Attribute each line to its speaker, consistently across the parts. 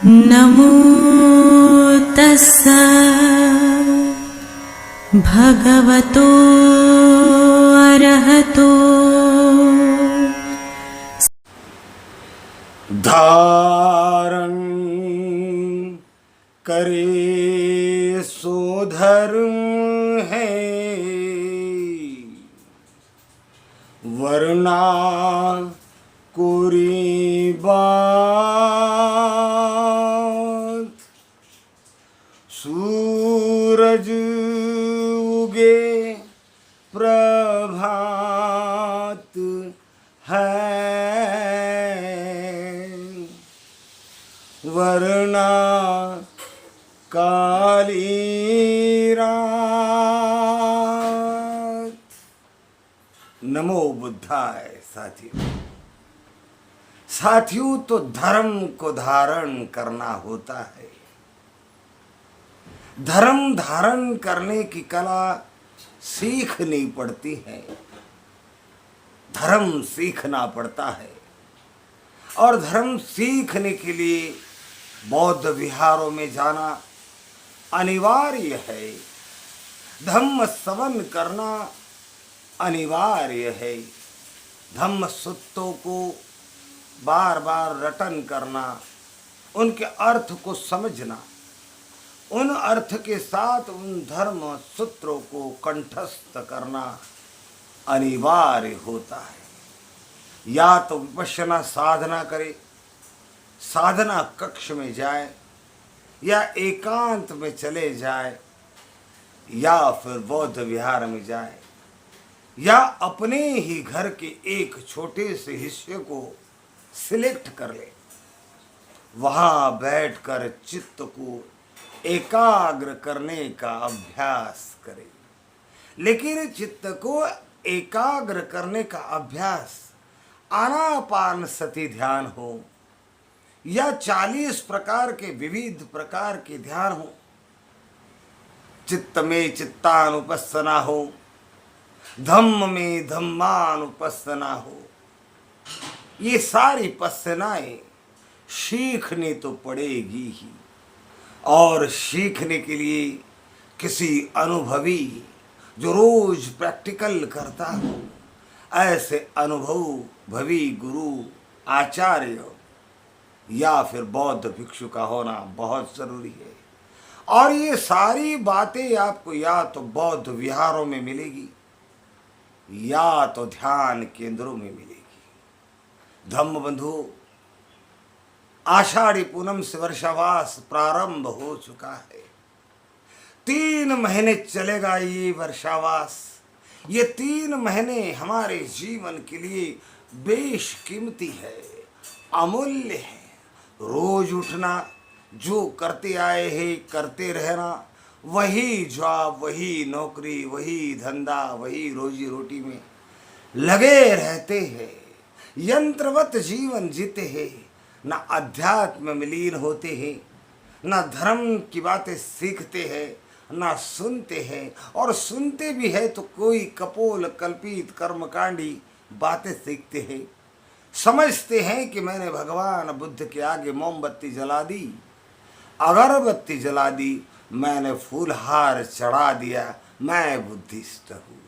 Speaker 1: नमो तस्स भगवतो अरहतो
Speaker 2: धारण करे सो धर्म है, वरना कोरी बात। सूरज उगे प्रभात है, वरना काली रात। नमो बुद्धाय। साथियों तो धर्म को धारण करना होता है। धर्म धारण करने की कला सीखनी पड़ती है, धर्म सीखना पड़ता है। और धर्म सीखने के लिए बौद्ध विहारों में जाना अनिवार्य है, धम्म श्रवण करना अनिवार्य है, धम्म सूत्रों को बार बार रटन करना, उनके अर्थ को समझना, उन अर्थ के साथ उन धर्म सूत्रों को कंठस्थ करना अनिवार्य होता है। या तो विपश्यना साधना करे, साधना कक्ष में जाए, या एकांत में चले जाए, या फिर बौद्ध विहार में जाए, या अपने ही घर के एक छोटे से हिस्से को सिलेक्ट कर ले, वहां बैठकर चित्त को एकाग्र करने का अभ्यास करे। लेकिन चित्त को एकाग्र करने का अभ्यास आनापान सती ध्यान हो, या 40 प्रकार के विविध प्रकार के ध्यान हो, चित्त में चित्तानुपස්සना हो, धम्म में धम्मानुपස්සना हो, ये सारी पස්සनाएं सीखनी तो पड़ेगी ही। और सीखने के लिए किसी अनुभवी जो रोज प्रैक्टिकल करता हो, ऐसे अनुभवी गुरु आचार्य या फिर बौद्ध भिक्षु का होना बहुत जरूरी है। और ये सारी बातें आपको या तो बौद्ध विहारों में मिलेगी, या तो ध्यान केंद्रों में मिलेगी। धम्म बंधु, आषाढ़ी पूनम से वर्षावास प्रारंभ हो चुका है। 3 महीने चलेगा ये वर्षावास। ये 3 महीने हमारे जीवन के लिए बेशकीमती है, अमूल्य है। रोज उठना, जो करते आए हैं करते रहना, वही जॉब, वही नौकरी, वही धंधा, वही रोजी रोटी में लगे रहते हैं, यंत्रवत जीवन जीते हैं, न अध्यात्म में लीन होते हैं, न धर्म की बातें सीखते हैं, न सुनते हैं। और सुनते भी है तो कोई कपोल कल्पित कर्मकांडी बातें सीखते हैं। समझते हैं कि मैंने भगवान बुद्ध के आगे मोमबत्ती जला दी, अगरबत्ती जला दी, मैंने फूलहार चढ़ा दिया, मैं बुद्धिस्ट हूँ।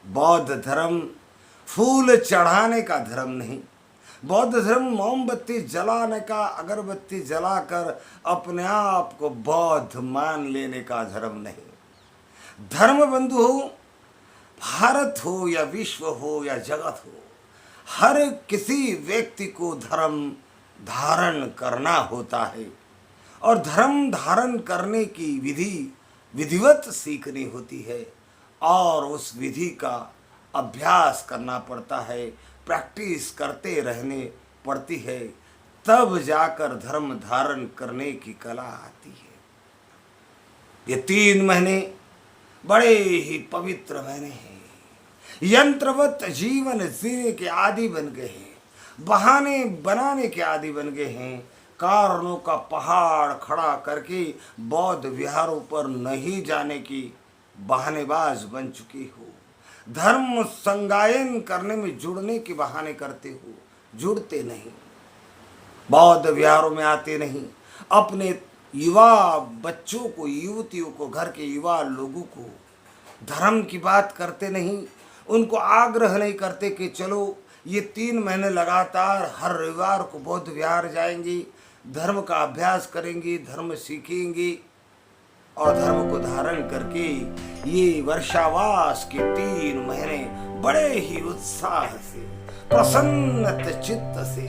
Speaker 2: बौद्ध धर्म फूल चढ़ाने का धर्म नहीं, बौद्ध धर्म मोमबत्ती जलाने का, अगरबत्ती जलाकर अपने आप को बौद्ध मान लेने का धर्म नहीं। धर्म बंधु हो, भारत हो या विश्व हो या जगत हो, हर किसी व्यक्ति को धर्म धारण करना होता है। और धर्म धारण करने की विधि विधिवत सीखनी होती है, और उस विधि का अभ्यास करना पड़ता है, प्रैक्टिस करते रहने पड़ती है, तब जाकर धर्म धारण करने की कला आती है। ये 3 महीने बड़े ही पवित्र महीने हैं। यंत्रवत जीवन जीने के आदी बन गए हैं, बहाने बनाने के आदी बन गए हैं। कारणों का पहाड़ खड़ा करके बौद्ध विहारों पर नहीं जाने की बहानेबाज बन चुकी हो। धर्म संगायन करने में जुड़ने के बहाने करते हो, जुड़ते नहीं। बौद्ध विहारों में आते नहीं, अपने युवा बच्चों को, युवतियों को, घर के युवा लोगों को धर्म की बात करते नहीं, उनको आग्रह नहीं करते कि चलो ये 3 महीने लगातार हर रविवार को बौद्ध विहार जाएंगी, धर्म का अभ्यास करेंगी, धर्म सीखेंगी और धर्म को धारण करके ये वर्षावास के 3 महीने बड़े ही उत्साह से, प्रसन्न चित्त से,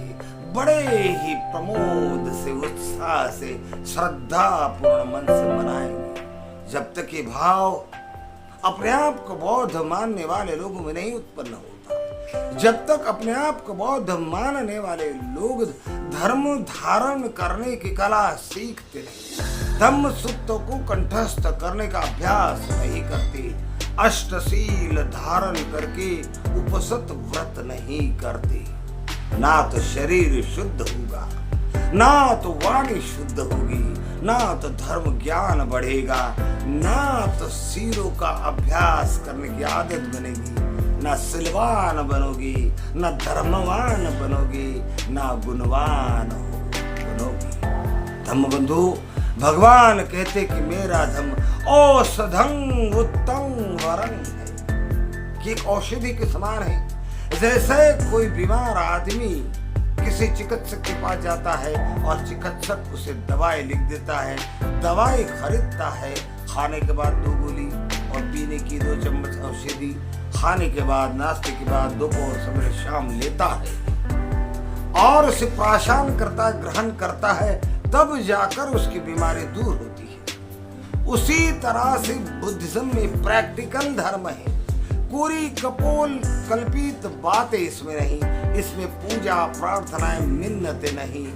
Speaker 2: बड़े ही प्रमोद से, उत्साह से, श्रद्धा पूर्ण मन से मनाएंगे। जब तक ये भाव अपने आप को बौद्ध मानने वाले लोगों में नहीं उत्पन्न होता, जब तक अपने आप को बौद्ध मानने वाले लोग धर्म धारण करने की कला सीखते नहीं, धम्म सूत्र को कंठस्थ करने का अभ्यास नहीं करते, अष्टशील धारण करके उपसत व्रत नहीं करते, ना तो शरीर शुद्ध होगा, ना तो वाणी शुद्ध होगी, ना तो धर्म ज्ञान बढ़ेगा, ना तो शीलों का अभ्यास करने की आदत बनेगी, ना सिलवान बनोगी, ना धर्मवान बनोगी, ना गुणवान बनोगी। धम्म बंधु, भगवान कहते कि मेरा धम्म औषधं उत्तम वरं है, कि एक औषधि के समान है। जैसे कोई बीमार आदमी किसी चिकित्सक के पास जाता है और चिकित्सक उसे दवाई लिख देता है, दवाई खरीदता है, खाने के बाद 2 गोली और पीने की 2 चम्मच औषधि, खाने के बाद, नाश्ते के बाद, दोपहर, सवेरे, शाम लेता है और उसे प्राशन करता है, ग्रहण करता है, तब जाकर उसकी बीमारी दूर होती है। उसी तरह से बुद्धिज्म में प्रैक्टिकल धर्म है, पूरी कपोल कल्पित बातें इसमें नहीं, इसमें पूजा प्रार्थनाएं मिन्नतें नहीं।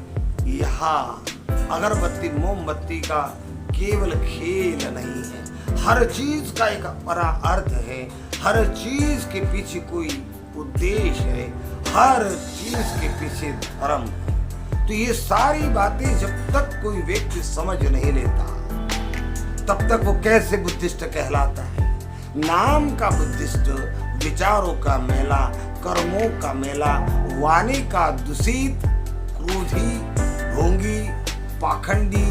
Speaker 2: यहाँ अगरबत्ती मोमबत्ती का केवल खेल नहीं है, हर चीज का एक बड़ा अर्थ है, हर चीज के पीछे कोई उद्देश्य है, हर चीज के पीछे धर्म है। तो ये सारी बातें जब तक कोई व्यक्ति समझ नहीं लेता, तब तक वो कैसे बुद्धिस्ट कहलाता है? नाम का बुद्धिस्ट, विचारों का मेला, कर्मों का मेला, वाणी का दूषित, क्रोधी, ढोंगी, पाखंडी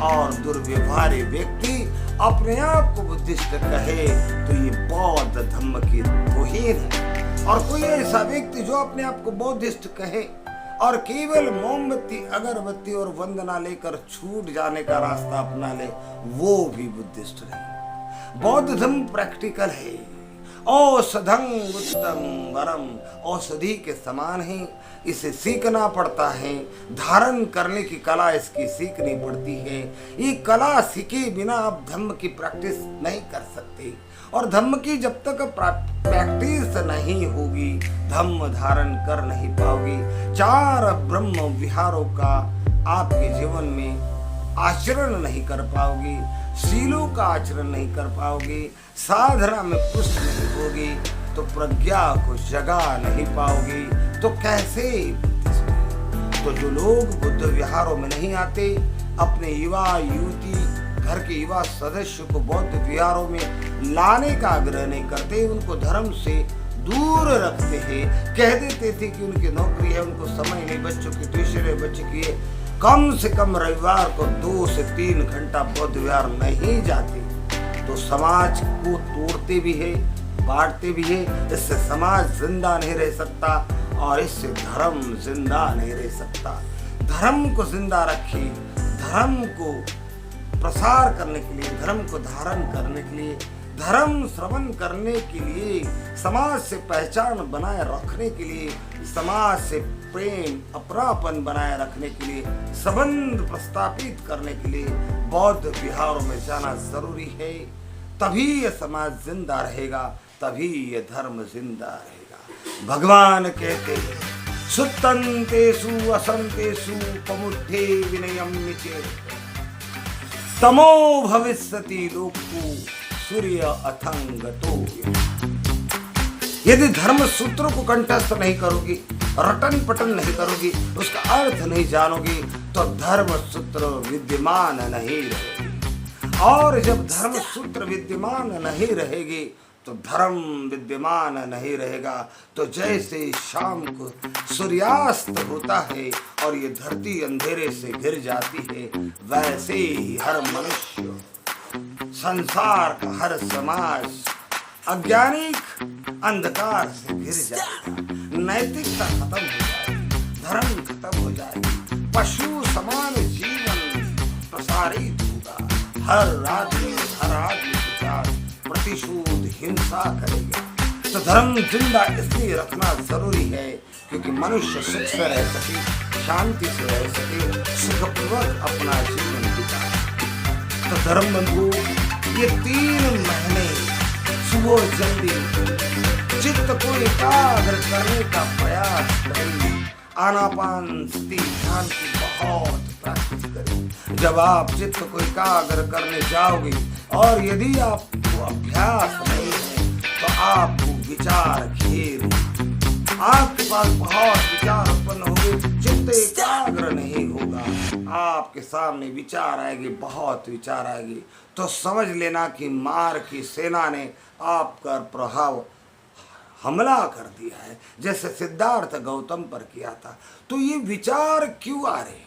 Speaker 2: और दुर्व्यवहारी व्यक्ति अपने आप को बुद्धिस्ट कहे तो ये बौद्ध धम्म की तौहीन है। और कोई ऐसा व्यक्ति जो अपने आप को बौद्धिस्ट कहे और केवल मोमबत्ती, अगरबत्ती और वंदना लेकर छूट जाने का रास्ता अपना ले, वो भी बुद्धिस्ट नहीं। बौद्ध धर्म प्रैक्टिकल है, औषधं उत्तम वरम, औषधि के समान है, इसे सीखना पड़ता है, धारण करने की कला इसकी सीखनी पड़ती है। ये कला सीखे बिना आप धम्म की प्रैक्टिस नहीं कर सकते, और धम्म की जब तक प्रैक्टिस नहीं होगी, धम्म धारण कर नहीं पाओगी। 4 ब्रह्म विहारों का आपके जीवन में आचरण नहीं कर पाओगी, शीलों का आचरण नहीं कर पाओगे, साधना में पुष्ट नहीं होगी, तो प्रज्ञा को जगा नहीं पाओगे, तो कैसे बुद्धिस्ट? तो जो लोग बुद्ध विहारों में नहीं आते, अपने युवा युवती, घर के युवा सदस्य को बौद्ध विहारों में लाने का आग्रह नहीं करते, उनको धर्म से दूर रखते हैं, कह देते थे कि उनकी नौकरी है, उनको समय नहीं, बच्चों की ट्यूशन है, बच्चे की कम से कम रविवार को 2 से 3 घंटा बौद्ध विहार नहीं जाते, तो समाज को तोड़ते भी है, बांटते भी है। इससे समाज जिंदा नहीं रह सकता और इससे धर्म जिंदा नहीं रह सकता। धर्म को जिंदा रखे, धर्म को प्रसार करने के लिए, धर्म को धारण करने के लिए, धर्म श्रवण करने के लिए, समाज से पहचान बनाए रखने के लिए, समाज से प्रेम अपनापन बनाए रखने के लिए, संबंध प्रस्थापित करने के लिए बौद्ध विहारों में जाना जरूरी है। तभी यह समाज जिंदा रहेगा, तभी यह धर्म जिंदा रहेगा। भगवान कहते हैं, सुत्तन्तेषु असन्तेषु पमुद्धे विनयम चेत् तमो भविष्यति लोको सूर्य अथंगतो। यदि धर्म सूत्रों को कंठस्थ नहीं करोगी, रटन पटन नहीं करोगी, उसका अर्थ नहीं जानोगी, तो धर्म सूत्र विद्यमान नहीं रहेगी। और जब धर्म सूत्र विद्यमान नहीं रहेगी, तो धर्म विद्यमान नहीं रहेगा। तो जैसे शाम को सूर्यास्त होता है और ये धरती अंधेरे से घिर जाती है, वैसे ही हर मनुष्य, संसार का हर समाज अज्ञानिक अंधकार से घिर जाएगा। नैतिकता खत्म हो जाएगी, धर्म खत्म हो जाएगी, पशु समान जीवन प्रसारित होगा। हर आदमी के साथ प्रतिशोध हिंसा करेगा। तो धर्म जिंदा इसलिए रखना जरूरी है क्योंकि मनुष्य सुख से रह सके, शांति से रह सके, सुखपूर्वक अपना जीवन बिताए। तो धर्म बंधु, ये 3 महीने सुबह जल्दी चित्त को एकाग्र करने का प्रयास करें। आनापान स्थिति ध्यान की बहुत प्रैक्टिस करें। जब आप चित्त को एकाग्र करने जाओगे और यदि आपको अभ्यास नहीं है तो आपको विचार घेर, आपके पास बहुत विचार उत्पन्न होंगे, चित्त एकाग्र नहीं होगा, आपके सामने विचार आएंगे, बहुत विचार आएंगे। तो समझ लेना कि मार की सेना ने आपका प्रभाव हमला कर दिया है, जैसे सिद्धार्थ गौतम पर किया था। तो ये विचार क्यों आ रहे,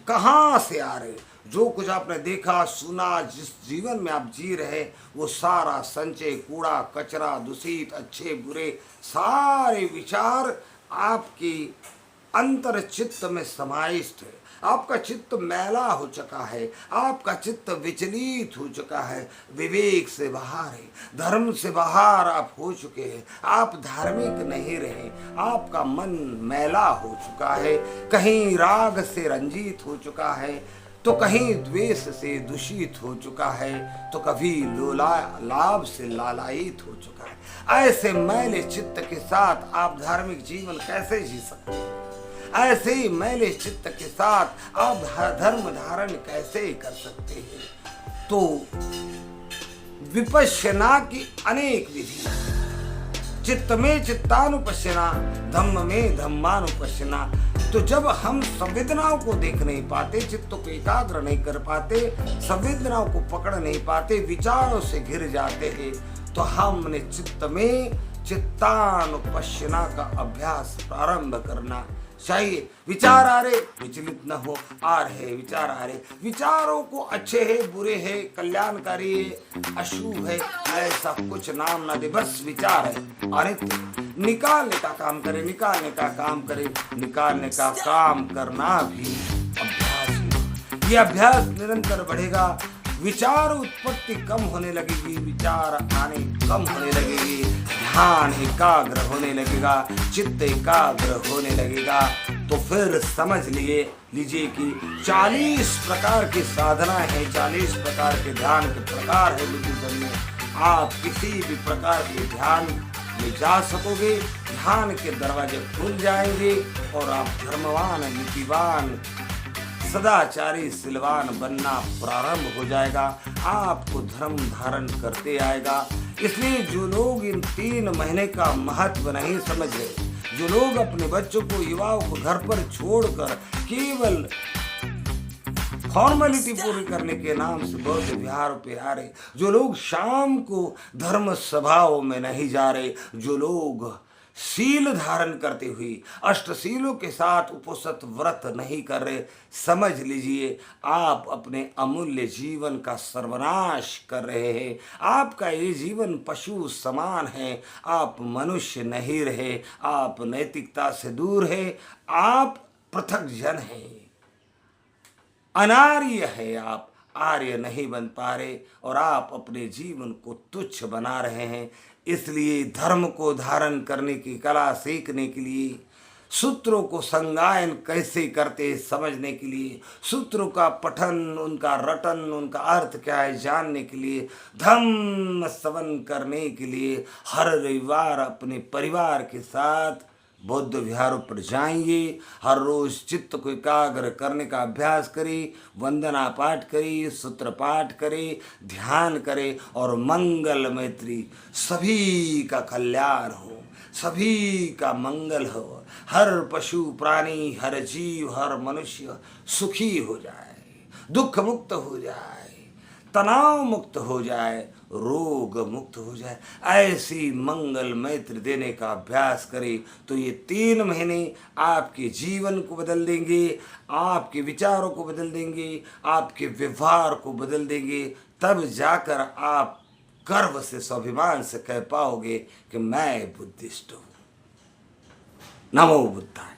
Speaker 2: कहाँ से आ रहे? जो कुछ आपने देखा सुना, जिस जीवन में आप जी रहे, वो सारा संचय, कूड़ा कचरा, दूषित अच्छे बुरे सारे विचार आपकी अंतर चित्त में समाहित है। आपका चित्त मैला हो चुका है, आपका चित्त विचलित हो चुका है, विवेक से बाहर है, धर्म से बाहर आप हो चुके हैं, आप धार्मिक नहीं रहे, आपका मन मैला हो चुका है, कहीं राग से रंजित हो चुका है, तो कहीं द्वेष से दूषित हो चुका है, तो कभी लाभ से लालायित हो चुका है। ऐसे मैले चित्त के साथ आप धार्मिक जीवन कैसे जी सकते हैं? ऐसे ही मैले चित्त के साथ आप धर्म धारण कैसे कर सकते हैं? तो विपश्यना की अनेक विधि, चित्त में चित्तानुपश्यना, धम्म में धम्मानुपश्यना। तो जब हम संवेदनाओं को देख नहीं पाते, चित्त को एकाग्र नहीं कर पाते, संवेदनाओं को पकड़ नहीं पाते, विचारों से घिर जाते हैं, तो हमने चित्त में चित्तानुपश्यना का अभ्यास प्रारंभ करना चाहिए। विचार आ रहे, विचलित न हो, आ रहे विचार आ रहे, विचारों को अच्छे है, बुरे है, कल्याणकारी है, अशुभ है, ऐसा कुछ नाम ना दे, बस विचार है। अरे निकालने का काम करे, निकालने का काम करे, निकालने का काम करना भी अभ्यास है। ये अभ्यास निरंतर बढ़ेगा, विचार उत्पत्ति कम होने लगेगी, विचार आने कम होने लगेगी, ध्यान एकाग्र होने लगेगा, चित्त एकाग्र होने लगेगा। तो फिर समझ लीजिए कि 40 प्रकार की साधना है, 40 प्रकार के ध्यान के प्रकार है बुद्धिज्म में। आप किसी भी प्रकार के ध्यान में जा सकोगे, ध्यान के दरवाजे खुल जाएंगे और आप धर्मवान, नीतिवान, सदाचारी, सिलवान बनना प्रारंभ हो जाएगा, आपको धर्म धारण करते आएगा। इसलिए जो लोग इन 3 महीने का महत्व नहीं समझ रहे, जो लोग अपने बच्चों को, युवाओं को घर पर छोड़कर केवल फॉर्मेलिटी पूरी करने के नाम से बौद्ध विहारों पे आ रहे, जो लोग शाम को धर्म सभाओं में नहीं जा रहे, जो लोग शील धारण करते हुए अष्टशीलों के साथ उपसत व्रत नहीं कर रहे, समझ लीजिए आप अपने अमूल्य जीवन का सर्वनाश कर रहे हैं। आपका ये जीवन पशु समान है, आप मनुष्य नहीं रहे, आप नैतिकता से दूर है, आप पृथक जन हैं, अनार्य है, आप आर्य नहीं बन पा रहे और आप अपने जीवन को तुच्छ बना रहे हैं। इसलिए धर्म को धारण करने की कला सीखने के लिए, सूत्रों को संगायन कैसे करते समझने के लिए, सूत्रों का पठन, उनका रटन, उनका अर्थ क्या है जानने के लिए, धम्म श्रवण करने के लिए हर रविवार अपने परिवार के साथ बौद्ध विहारों पर जाएंगे। हर रोज चित्त को एकाग्र करने का अभ्यास करें, वंदना पाठ करें, सूत्र पाठ करें, ध्यान करें और मंगल मैत्री, सभी का कल्याण हो, सभी का मंगल हो, हर पशु प्राणी, हर जीव, हर मनुष्य सुखी हो जाए, दुख मुक्त हो जाए, तनाव मुक्त हो जाए, रोग मुक्त हो जाए, ऐसी मंगल मैत्र देने का अभ्यास करें तो ये 3 महीने आपके जीवन को बदल देंगे, आपके विचारों को बदल देंगे, आपके व्यवहार को बदल देंगे। तब जाकर आप गर्व से स्वाभिमान से कह पाओगे कि मैं बुद्धिस्ट हूँ। नमो बुद्धाय।